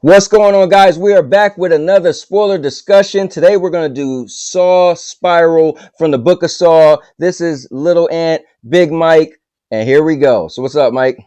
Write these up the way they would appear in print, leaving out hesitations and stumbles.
What's going on, guys? We are back with another spoiler discussion. Today we're going to do Saw Spiral from the Book of Saw. This is Little Ant, Big Mike, and here we go. So what's up, Mike?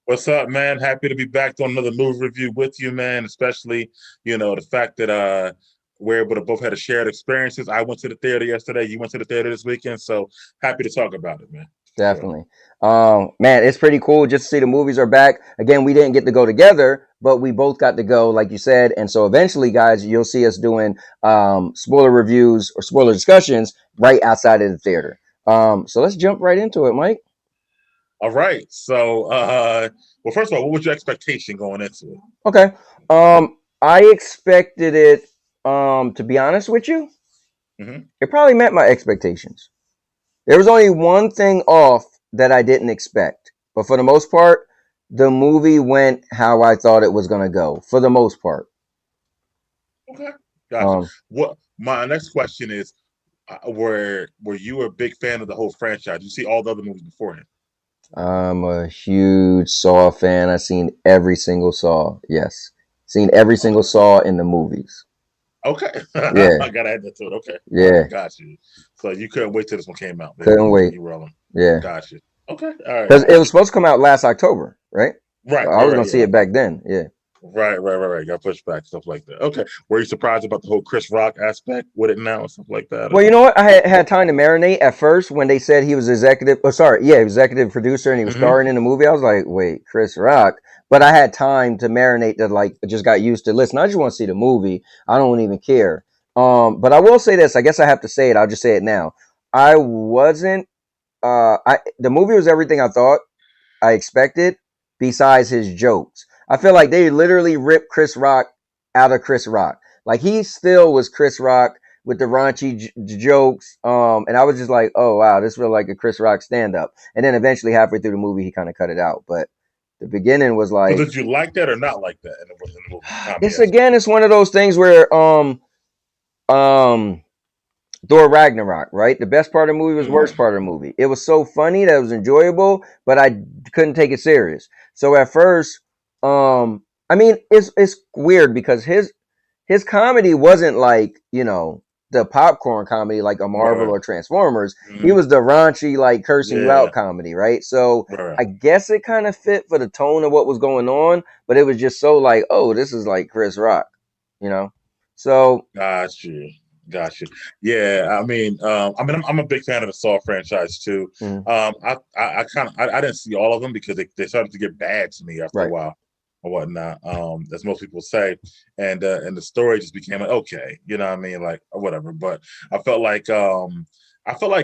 What's up, man? Happy to be back on another movie review with you, man. Especially, the fact that we're able to both had a shared experiences. I went to the theater yesterday. You went to the theater this weekend. So happy to talk about it, man. Sure. Definitely. Man, it's pretty cool just to see the movies are back. Again, we didn't get to go together, but we both got to go, like you said. And so eventually, guys, you'll see us doing spoiler reviews or spoiler discussions right outside of the theater. So let's jump right into it, Mike. All right. So, well, first of all, what was your expectation going into it? Okay. I expected it, to be honest with you, it probably met my expectations. There was only one thing off that I didn't expect. But for the most part, the movie went how I thought it was going to go, for the most part. Okay. Gotcha. What my next question is, were you a big fan of the whole franchise? You see all the other movies beforehand? I'm a huge Saw fan. I've seen every single Saw. Yes. Seen every single Saw in the movies. Okay. Yeah. I gotta add that to it. Okay. Yeah. Got you. So you couldn't wait till this one came out. Couldn't wait. You were on. Yeah. Got you. Okay. All right. Because it was supposed to come out last October, right? Right. So I was going to see it back then. Yeah. Right. Got pushed back, stuff like that. Okay. Were you surprised about the whole Chris Rock aspect with it now and stuff like that? Well, you know what? I had time to marinate at first when they said he was executive. Oh, sorry. Yeah, executive producer and he was starring in the movie. I was like, wait, Chris Rock. But I had time to marinate that, like, just got used to, listen, I just want to see the movie. I don't even care. But I will say this. I guess I have to say it. I'll just say it now. I wasn't, the movie was everything I thought I expected besides his jokes. I feel like they literally ripped Chris Rock out of Chris Rock. Like, he still was Chris Rock with the raunchy jokes. And I was just like, oh, wow, this feels like a Chris Rock stand-up. And then eventually, halfway through the movie, he kind of cut it out. But the beginning was like... So did you like that or not like that in the movie? It's one of those things where Thor Ragnarok, right? The best part of the movie was the worst part of the movie. It was so funny that it was enjoyable, but I couldn't take it serious. So at first, I mean, it's weird because his comedy wasn't like, the popcorn comedy like a Marvel or Transformers. He was the raunchy, like, cursing you out comedy, right? So I guess it kind of fit for the tone of what was going on, but it was just so like, oh, this is like Chris Rock, So Gotcha. Yeah, I'm a big fan of the Saw franchise too. I didn't see all of them because they started to get bad to me after a while or whatnot. As most people say, and the story just became like, okay, you know what I mean, like whatever. But I felt like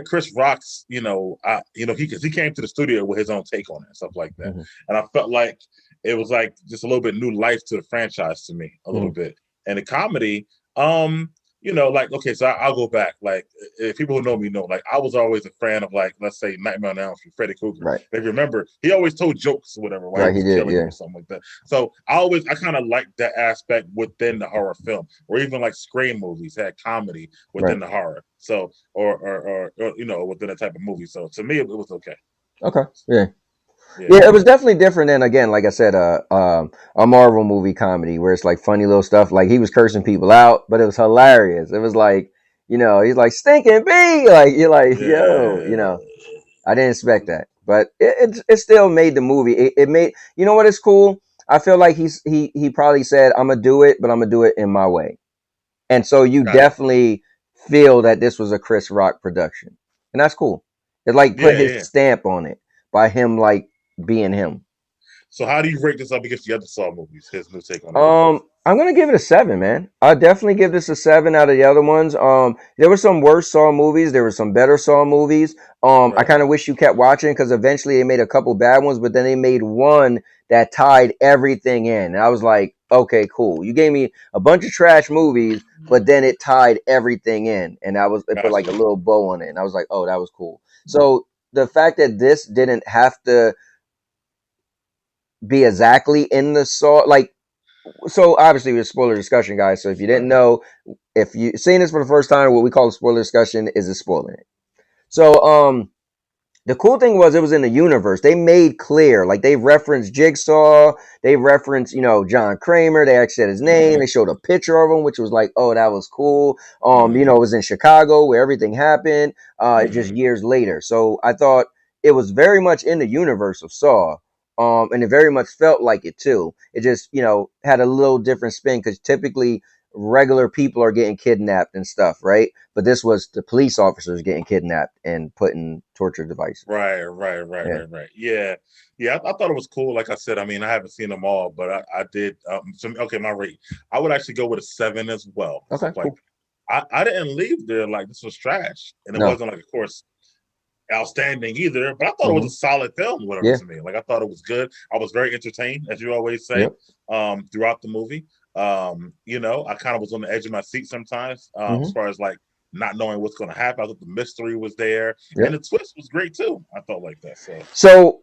Chris Rock's, he came to the studio with his own take on it and stuff like that, and I felt like it was like just a little bit new life to the franchise to me, a little bit, and the comedy. Okay, so I'll go back. Like, if people who know me know, like, I was always a fan of, like, let's say Nightmare on Elm Street, Freddy Krueger. Right. If you remember, he always told jokes or whatever, right? He did, or something like that. So I kind of liked that aspect within the horror film, or even like Scream movies had comedy within the horror. So, or within that type of movie. So to me, it was okay. Okay. Yeah. Yeah, it was definitely different than, again, like I said, a Marvel movie comedy where it's like funny little stuff. Like, he was cursing people out, but it was hilarious. It was like, he's like, stinking bee. Like, you're like, yo, I didn't expect that. But it still made the movie. It made, you know what is cool? I feel like he probably said, I'm going to do it, but I'm going to do it in my way. And so you definitely feel that this was a Chris Rock production. And that's cool. It like put his stamp on it by him, like, being him. So how do you rate this up against the other Saw movies? His new take on it. I'm gonna give it a 7, man. I'll definitely give this a 7 out of the other ones. There were some worse Saw movies. There were some better Saw movies. I kind of wish you kept watching because eventually they made a couple bad ones, but then they made one that tied everything in. And I was like, okay, cool. You gave me a bunch of trash movies, but then it tied everything in, and it put like a little bow on it. And I was like, oh, that was cool. So the fact that this didn't have to be exactly in the Saw, like, so obviously we're spoiler discussion, guys. So if you didn't know, if you seen this for the first time, what we call a spoiler discussion is a spoiler. So The cool thing was it was in the universe. They made clear, like they referenced Jigsaw, they referenced, John Kramer. They actually said his name. They showed a picture of him, which was like, oh, that was cool. It was in Chicago where everything happened. Just years later. So I thought it was very much in the universe of Saw. And it very much felt like it too. It just, had a little different spin because typically regular people are getting kidnapped and stuff, right? But this was the police officers getting kidnapped and put in torture devices. Right. Yeah. I thought it was cool. Like I said, I mean, I haven't seen them all, but I did. My rate, I would actually go with a 7 as well. Okay, Cool. Like, I didn't leave there like this was trash, and it wasn't like, of course, outstanding either. But I thought it was a solid film, whatever to me. Like I thought it was good. I was very entertained, as you always say, throughout the movie. I kind of was on the edge of my seat sometimes, as far as like not knowing what's going to happen. I thought the mystery was there, and the twist was great too. I felt like that. So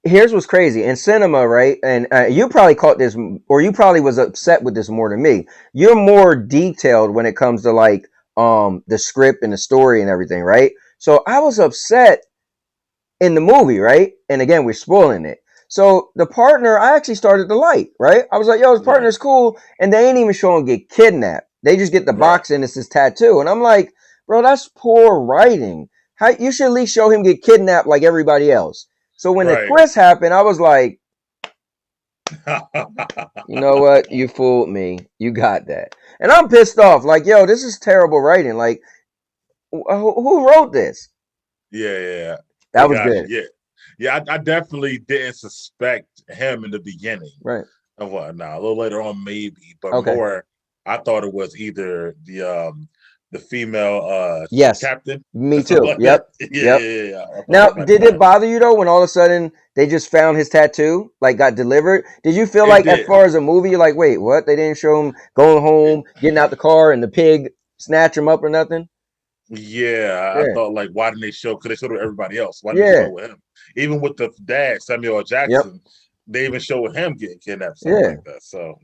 here's what's crazy in cinema, right? And you probably caught this, or you probably was upset with this more than me. You're more detailed when it comes to like the script and the story and everything, right? So I was upset in the movie, right? And again, we're spoiling it. So the partner, I actually started to like, right? I was like, yo, his partner's cool. And they ain't even show him get kidnapped. They just get the box and it's his tattoo. And I'm like, bro, that's poor writing. You should at least show him get kidnapped like everybody else. So when the twist happened, I was like, you know what? You fooled me. You got that. And I'm pissed off. Like, yo, this is terrible writing. Like, who wrote this? Yeah. That was good. Yeah. I definitely didn't suspect him in the beginning. Right. Of what? Now, a little later on, maybe, but more. I thought it was either the female captain. Me too. Like yep. Yeah. Now, did it bother you though when all of a sudden they just found his tattoo, like got delivered? Did you feel like as far as a movie, you're like, wait, what? They didn't show him going home, getting out the car, and the pig snatch him up or nothing? Yeah, I thought like, why didn't they show? Because they showed everybody else. Why didn't they show with him? Even with the dad, Samuel L. Jackson, they even showed him getting kidnapped, something like that. So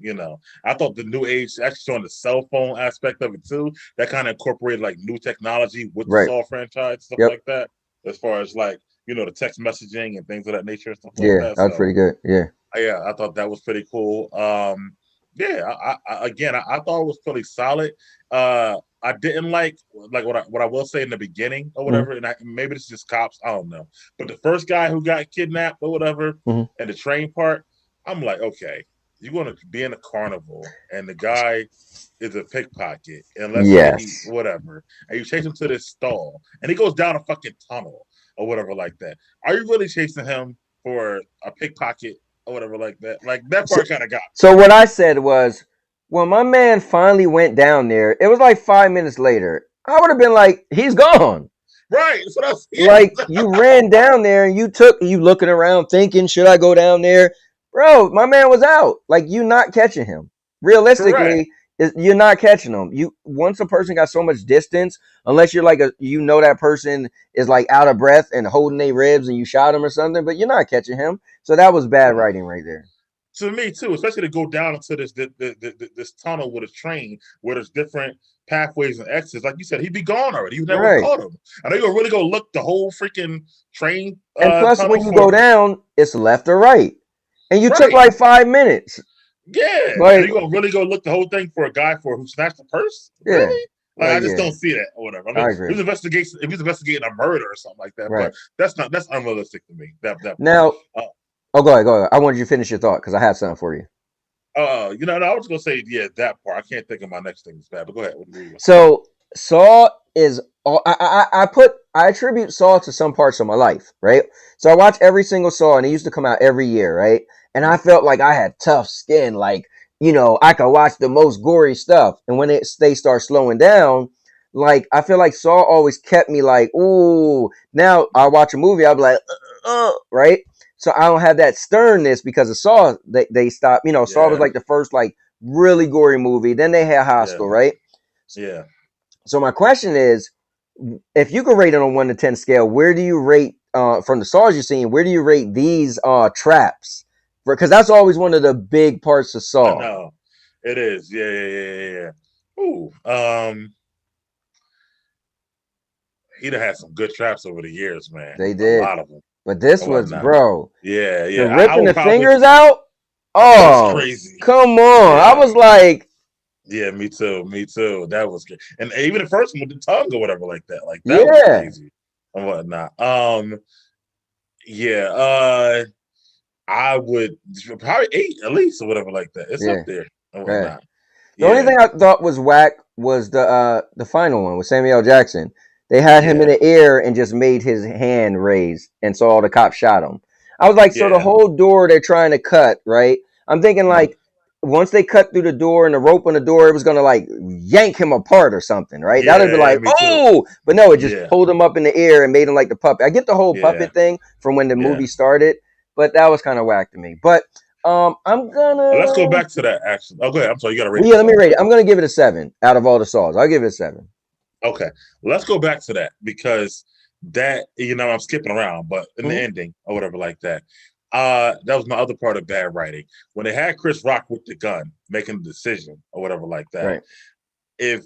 I thought the new age actually showing the cell phone aspect of it too. That kind of incorporated like new technology with the Saw franchise, stuff like that. As far as like the text messaging and things of that nature and stuff like that. Yeah, that's pretty good. Yeah, I thought that was pretty cool. I thought it was pretty solid. I didn't like what I will say in the beginning or whatever, and maybe it's just cops, I don't know. But the first guy who got kidnapped or whatever, and the train part, I'm like, okay, you're going to be in a carnival, and the guy is a pickpocket, and let's say whatever, and you chase him to this stall, and he goes down a fucking tunnel or whatever like that. Are you really chasing him for a pickpocket or whatever like that? Like that part kind of got me. So what I said was, when my man finally went down there, it was like 5 minutes later. I would have been like, he's gone. Right. That's what I was saying. Like, you ran down there and you looking around thinking, should I go down there? Bro, my man was out. Like, you not catching him. Realistically, you're not catching him. Once a person got so much distance, unless you're like that person is like out of breath and holding their ribs and you shot him or something, but you're not catching him. So that was bad writing right there. To me too, especially to go down into this tunnel with a train where there's different pathways and exits. Like you said, he'd be gone already. You never caught him. I know you're really gonna look the whole freaking train. And plus, when you go down, it's left or right, and you took like 5 minutes. Yeah, like, you're gonna really go look the whole thing for a guy who snatched the purse. Really? Like, I just don't see that or whatever. I mean, if he's investigating a murder or something like that, but that's unrealistic to me. Now. Go ahead. I wanted you to finish your thought because I have something for you. I was gonna say, that part. I can't think of my next thing that's bad, but go ahead. So Saw is I attribute Saw to some parts of my life, right? So I watch every single Saw, and it used to come out every year, right? And I felt like I had tough skin, like I could watch the most gory stuff. And when they start slowing down, like I feel like Saw always kept me like, ooh. Now I watch a movie, I'll be like, right? So I don't have that sternness because of Saw. They stopped. Saw was like the first like really gory movie. Then they had Hostel, right? Yeah. So my question is, if you could rate it on 1 to 10 scale, where do you rate from the Saws you've seen? Where do you rate these traps? Because that's always one of the big parts of Saw. I know. It is. Yeah. Ooh. He'd have had some good traps over the years, man. They A did. lot of them. But this And was, whatnot. bro. Yeah. The I ripping would the probably. fingers out. That was Oh, crazy. come on. I Yeah. was like, Yeah, me too. That was good. And even the first one with the tongue or whatever like that. Like that was yeah. crazy and whatnot. I would probably 8 at least or whatever like that. It's Yeah. up there and Yeah. whatnot. The only thing I thought was whack was the final one with Samuel L. Jackson. They had him in the air and just made his hand raise, and so all the cops shot him. I was like, so the whole door they're trying to cut, right? I'm thinking like once they cut through the door and the rope on the door, it was gonna like yank him apart or something, right? That would be like, oh, but no, it just pulled him up in the air and made him like the puppet. I get the whole puppet thing from when the movie started, but that was kind of whack to me. But I'm gonna. Let's go back to that action. Oh, go ahead. I'm sorry. You got to rate. Let me rate it. I'm gonna give it a 7 out of all the Saws. I'll give it a 7. Okay, let's go back to that because that I'm skipping around, but in the ending or whatever like that. That was my other part of bad writing when they had Chris Rock with the gun making the decision or whatever like that. Right. If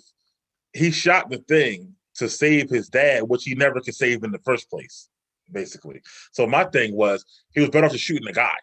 he shot the thing to save his dad, which he never could save in the first place, basically. So my thing was he was better off just shooting the guy.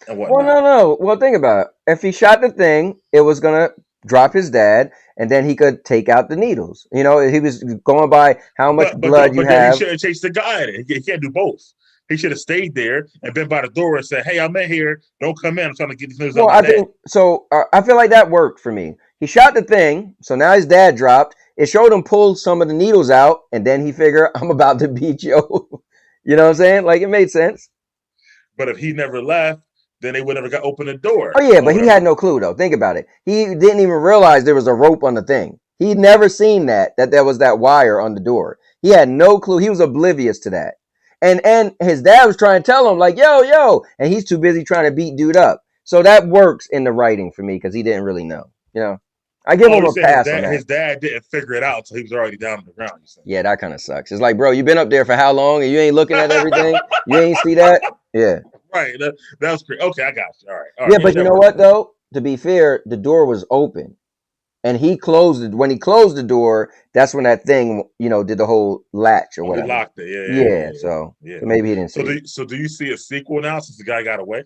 And whatnot. Well, no. Well, think about it. If he shot the thing, it was gonna drop his dad, and then he could take out the needles. He was going by how much blood you have. He should have chased the guy. He can't do both. He should have stayed there and been by the door and said, "Hey, I'm in here. Don't come in. I'm trying to get these news out." I feel like that worked for me. He shot the thing, so now his dad dropped. It showed him pull some of the needles out, and then he figured, "I'm about to beat you." You know what I'm saying? Like it made sense. But if he never left, then they would never got open the door. Oh yeah, but he had no clue though. Think about it. He didn't even realize there was a rope on the thing. He'd never seen that there was that wire on the door. He had no clue. He was oblivious to that. And his dad was trying to tell him like, yo, and he's too busy trying to beat dude up. So that works in the writing for me because he didn't really know. I give him a pass on that. His dad didn't figure it out until he was already down on the ground. Yeah, that kind of sucks. It's like, bro, you been up there for how long and you ain't looking at everything? You ain't see that? Yeah. Right. That was great. Okay, I got you. All right. Yeah, but you know what though? To be fair, the door was open, and he closed it. When he closed the door, that's when that thing, did the whole latch or whatever. He locked it. Yeah. So maybe he didn't see it. So do you see a sequel now since the guy got away?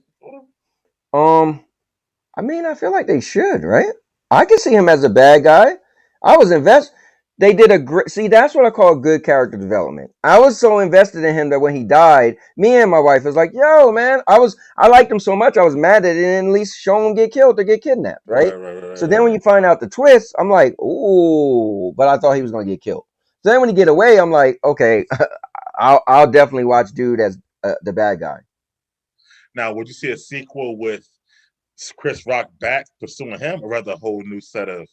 I mean, I feel like they should, right? I can see him as a bad guy. I was invested. They did a great. See, that's what I call good character development. I was so invested in him that when he died, me and my wife was like, "Yo, man, I liked him so much. I was mad that it didn't at least show him get killed or get kidnapped, right?" So then when you find out the twist, I'm like, "Ooh," but I thought he was gonna get killed. So then when he get away, I'm like, "Okay, I'll definitely watch dude as the bad guy." Now, would you see a sequel with Chris Rock back pursuing him, or rather a whole new set of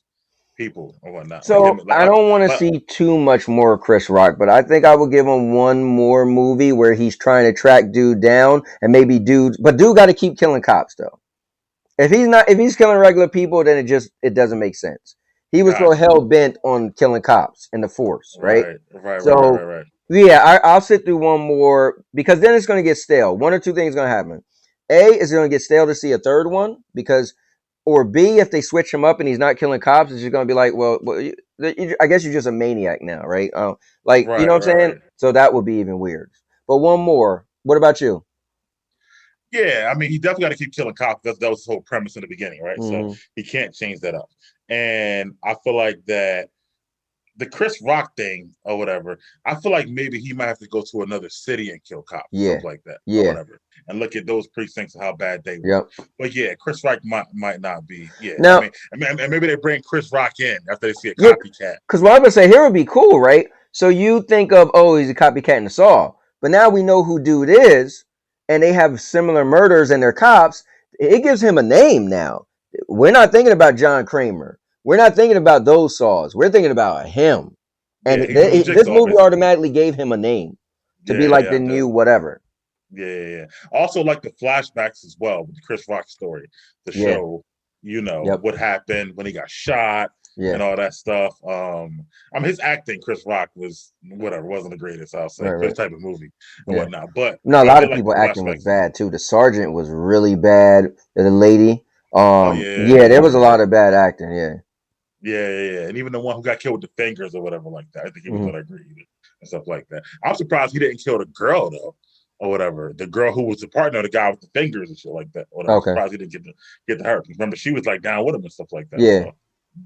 people or whatnot? So I don't want to see too much more Chris Rock, but I think I will give him one more movie where he's trying to track dude down and maybe dude got to keep killing cops though. If he's killing regular people, then it doesn't make sense. He was so hell bent on killing cops in the force, right? Right. Yeah, I'll sit through one more because then it's going to get stale. One or two things going to happen. A, is going to get stale to see a third one or B, if they switch him up and he's not killing cops, it's just going to be like, well, I guess you're just a maniac now, right? You know what I'm saying? Right. So that would be even weird. But one more. What about you? Yeah, I mean, he definitely got to keep killing cops. That was his whole premise in the beginning, right? Mm-hmm. So he can't change that up. And I feel like that the Chris Rock thing or whatever, I feel like maybe he might have to go to another city and kill cops, something like that, or whatever, and look at those precincts and how bad they were. Yep. But yeah, Chris Rock might not be. Yeah, now, I mean, maybe they bring Chris Rock in after they see a copycat. Because what I'm gonna say here would be cool, right? So you think of he's a copycat in the Saw, but now we know who dude is, and they have similar murders and they're cops. It gives him a name now. We're not thinking about John Kramer. We're not thinking about those Saws. We're thinking about him. And this movie automatically gave him a name to be like the new whatever. Yeah. Also, like the flashbacks as well with the Chris Rock story to show, what happened when he got shot and all that stuff. I mean, his acting, Chris Rock, was wasn't the greatest, I'll say, for this type of movie and whatnot. But a lot of people acting was bad too. The sergeant was really bad. The lady. There was a lot of bad acting. Yeah, and even the one who got killed with the fingers or whatever like that. I think he was what I agreed and stuff like that. I'm surprised he didn't kill the girl though, or whatever. The girl who was the partner of the guy with the fingers and shit like that. Or whatever. Okay. I'm surprised he didn't get to her. Remember, she was like down with him and stuff like that. Yeah. So.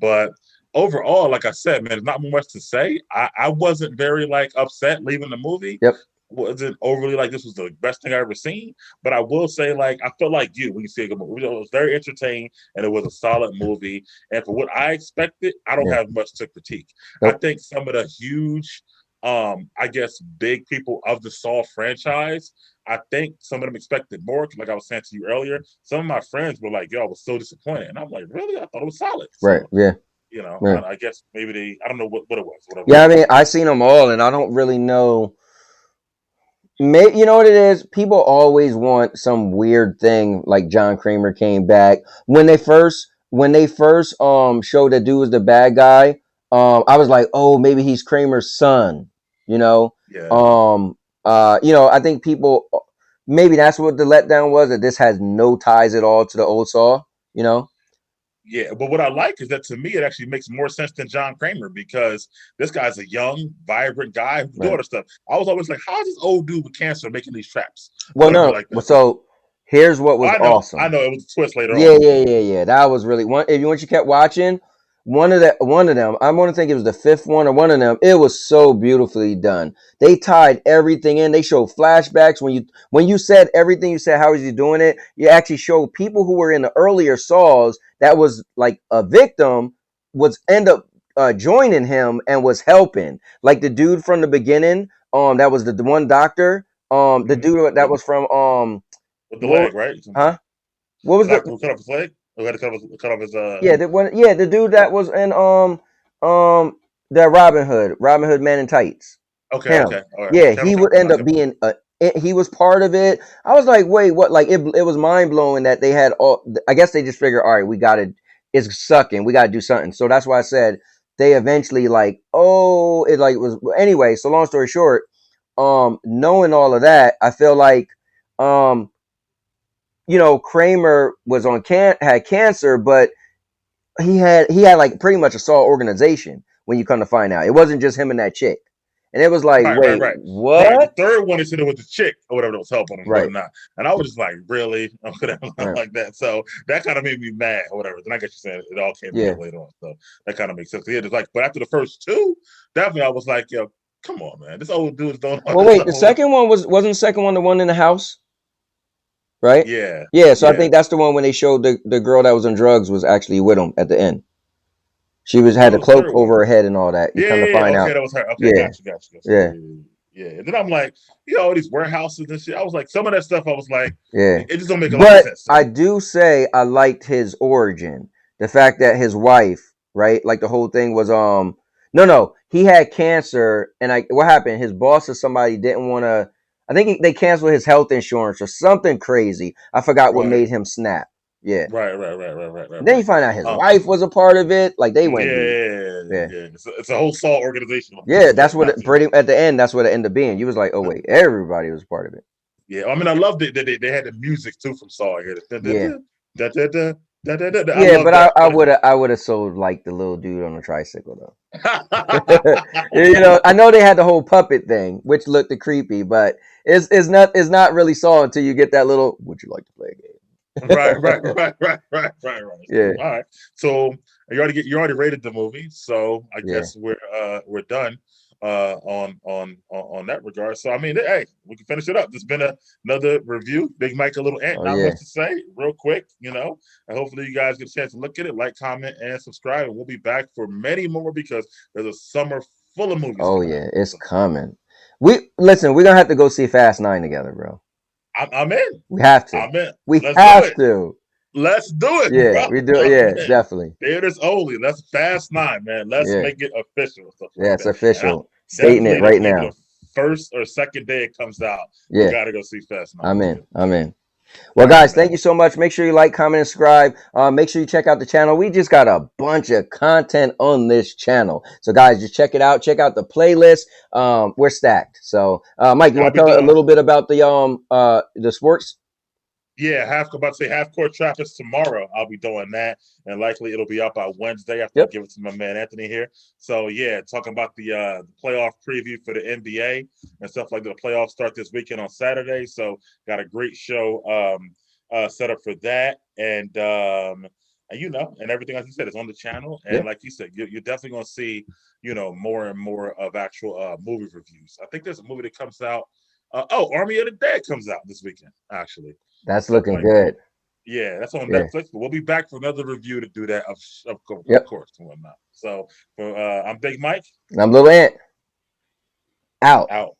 But overall, like I said, man, there's not much to say. I wasn't very like upset leaving the movie. Yep. Wasn't overly like this was the best thing I ever seen. But I will say, like, I felt like you when you see a good movie. It was very entertaining and it was a solid movie. And for what I expected, I don't have much to critique. Nope. I think some of the huge I guess big people of the Saw franchise, I think some of them expected more. Like I was saying to you earlier, some of my friends were like, yo, I was so disappointed. And I'm like, really? I thought it was solid. Right. So, yeah. You know, yeah. I guess maybe I don't know what it was. Whatever. Yeah, I mean, I seen them all and I don't really know. You know what it is? People always want some weird thing like John Kramer came back. When they first showed that dude was the bad guy, I was like, oh, maybe he's Kramer's son, you know? Yeah. I think people maybe that's what the letdown was, that this has no ties at all to the old Saw, you know? Yeah, but what I like is that to me it actually makes more sense than John Kramer because this guy's a young, vibrant guy who can do all this stuff. I was always like, how is this old dude with cancer making these traps? Well, no. Like that. So here's what was awesome. I know it was a twist later on. Yeah. That was really one. If you kept watching, one of them, I want to think it was the fifth one or one of them. It was so beautifully done. They tied everything in. They showed flashbacks. When you said everything, you said how is he doing it? You actually showed people who were in the earlier Saws that was like a victim was end up joining him and was helping. Like the dude from the beginning, that was the one doctor, the dude that was from with the leg, right? Huh? What was the cut off his leg? We had to cut off his the dude that was in that Robin Hood Man in Tights. Okay, okay. All right. Yeah, he would end up being he was part of it. I was like, wait, what? Like it was mind blowing that they had all. I guess they just figured, all right, it's sucking. We gotta do something. So that's why I said they eventually like, oh, it like was anyway. So long story short, knowing all of that, I feel like Kramer was had cancer, but he had like pretty much a Saw organization when you come to find out. It wasn't just him and that chick. And it was like, right. What? Right. The third one, they said it was the chick or whatever that was helping him, right? Whatnot. And I was just like, really? Like that. So that kind of made me mad or whatever. Then I guess you saying it all came together later on. So that kind of makes sense. Yeah, but after the first two, definitely I was like, yo, come on, man. This old dude's don't. Well, wait, the second one wasn't the second one the one in the house? Right? Yeah. Yeah, so I think that's the one when they showed the girl that was on drugs was actually with him at the end. She had the cloak over her head and all that. You come to find out. That was her. Okay, gotcha. Yeah. And then I'm like, all these warehouses and shit. I was like, some of that stuff I was like, it just don't make a lot of sense. I do say I liked his origin. The fact that his wife, right? Like the whole thing was no, he had cancer and what happened? His boss or somebody didn't want to, I think they canceled his health insurance or something crazy. I forgot what made him snap. Yeah. Right. Then you find out his wife was a part of it. Like they went. Yeah. It's a whole Saw organization. Yeah, that's what at the end. That's what it ended up being. You was like, oh wait, everybody was part of it. Yeah, I mean, I loved it that they had the music too from Saw here. Yeah, but I would have so liked the little dude on the tricycle though. I know they had the whole puppet thing, which looked creepy, but it's not really Saw until you get that little. Would you like to play a game? Right. Yeah. All right. So you already rated the movie, so I guess we're done on that regard. So I mean, hey, we can finish it up. There's been another review, BigMike.LittleAnt. Not much to say, real quick, and hopefully you guys get a chance to look at it, like, comment, and subscribe. And we'll be back for many more because there's a summer full of movies. Oh yeah, it's coming. We're gonna have to go see Fast 9 together, bro. I'm in. We have to. I'm in. We have to. Let's do it. Yeah, bro. We do it. Yeah, definitely. Theaters only. Let's Fast 9, man. Let's make it official. It's official. Stating it right now. First or second day it comes out. We gotta go see Fast 9. I'm in. Well, guys, thank you so much. Make sure you like, comment, and subscribe. Make sure you check out the channel. We just got a bunch of content on this channel. So, guys, just check it out. Check out the playlist. We're stacked. So, Mike, you want to tell a little bit about the sports? Yeah, about to say Half Court Trappers tomorrow. I'll be doing that, and likely it'll be up by Wednesday after I give it to my man Anthony here. So yeah, talking about the playoff preview for the NBA and stuff like that. The playoffs start this weekend on Saturday, so got a great show set up for that, and and everything as you said is on the channel. And like you said, you're definitely going to see more and more of actual movie reviews. I think there's a movie that comes out. Army of the Dead comes out this weekend, actually. That's looking good. Yeah, that's on Netflix. But we'll be back for another review to do that, of course, and whatnot. So, I'm Big Mike. And I'm Little Ant. Out.